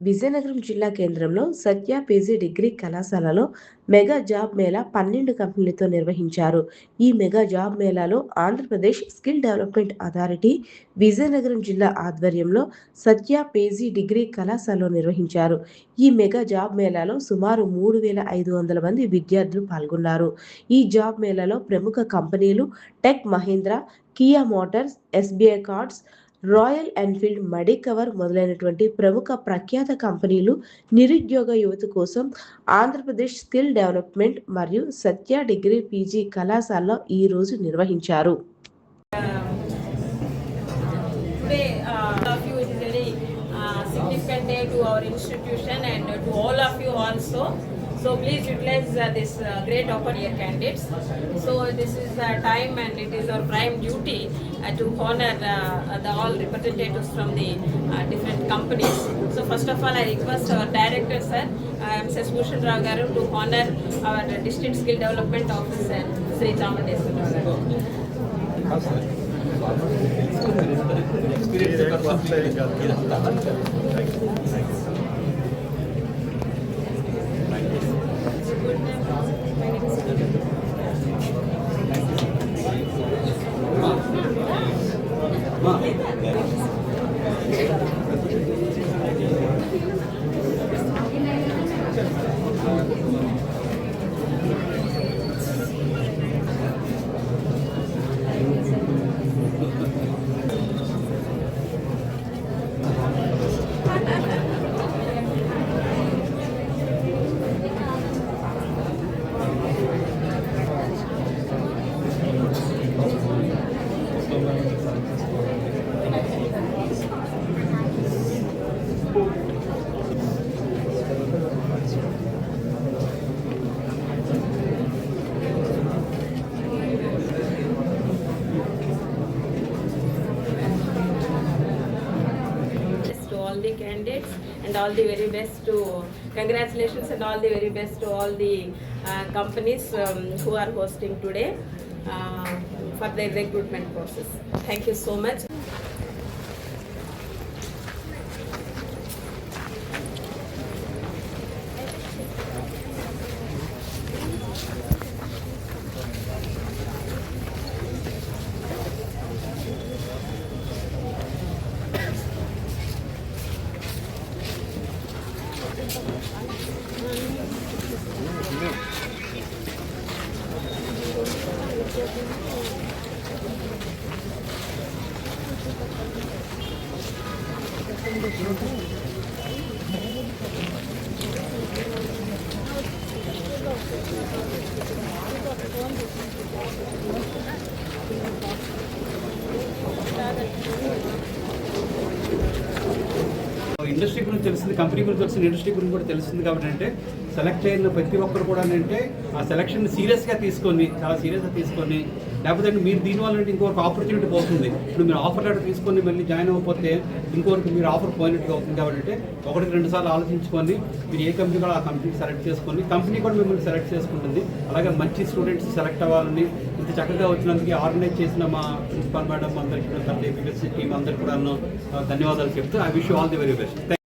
విజయనగరం జిల్లా కేంద్రంలో సత్య PG degree కళాశాలలో మెగా జాబ్ మేళా 12 కంపెనీలతో నిర్వహించారు. ఈ mega job మేళాలో Andhra Pradesh skill development authority Vizianagaram జిల్లా ఆధ్వర్యంలో సత్య పీజీ డిగ్రీ కళాశాలలో నిర్వహించారు. ఈ మెగా జాబ్ మేళాలో సుమారు 3,500 మంది విద్యార్థులు పాల్గొన్నారు. ఈ జాబ్ మేళాలో ప్రముఖ కంపెనీలు Tech Mahindra, Kia Motors, SBI Cards, Royal Enfield, Medicover మొదలైనటువంటి ప్రముఖ ప్రఖ్యాత కంపెనీలు నిరుద్యోగ యువత కోసం ఆంధ్రప్రదేశ్ స్కిల్ డెవలప్మెంట్ మరియు సత్య డిగ్రీ పీజీ కళాశాలలో ఈ రోజు నిర్వహించారు. Today, all of you, it is very significant day to our institution and to all of you also. So please utilize this great opportunity, candidates. So this is the time and it is our prime duty to honor the all representatives from the different companies. So first of all, I request our director, sir, Mrs. Bhushan Rao Garu, to honor our district skill development officer, Sri Chamadeswara Garu. All the candidates and all the very best to congratulations and all the very best to all the companies who are hosting today for their recruitment process. Thank you so much. Industry గురించి తెలిసింది, company గురించి తెలిసింది, industry గురించి కూడా తెలిసింది. కాబట్టి అంటే select అయిన ప్రతి ఒక్కరు కూడా అంటే ఆ సెలక్షన్ సీరియస్గా తీసుకొని, చాలా సీరియస్గా తీసుకొని, లేకపోతే మీరు దీనివల్ల అంటే ఇంకొక ఆపర్చునిటీ పోతుంది. ఇప్పుడు మీరు ఆఫర్ లెటర్ తీసుకొని మళ్ళీ జాయిన్ అవ్వకపోతే ఇంకొకరికి మీరు ఆఫర్ పోయినట్టుగా అవుతుంది. కాబట్టి అంటే 1-2 సార్లు ఆలోచించుకొని మీరు ఏ కంపెనీ కూడా ఆ కంపెనీకి సెలెక్ట్ చేసుకొని, కంపెనీ కూడా మిమ్మల్ని సెలెక్ట్ చేసుకుంటుంది. అలాగే మంచి స్టూడెంట్స్ సెలెక్ట్ అవ్వాలని ఇంత చక్కగా వచ్చినందుకు ఆర్గనైజ్ చేసిన మా ప్రిన్సిపాల్ మేడం అందరికీ, ఏపీఎస్సీ టీం అందరికీ కూడా ధన్యవాదాలు చెప్తూ I wish you all the very best.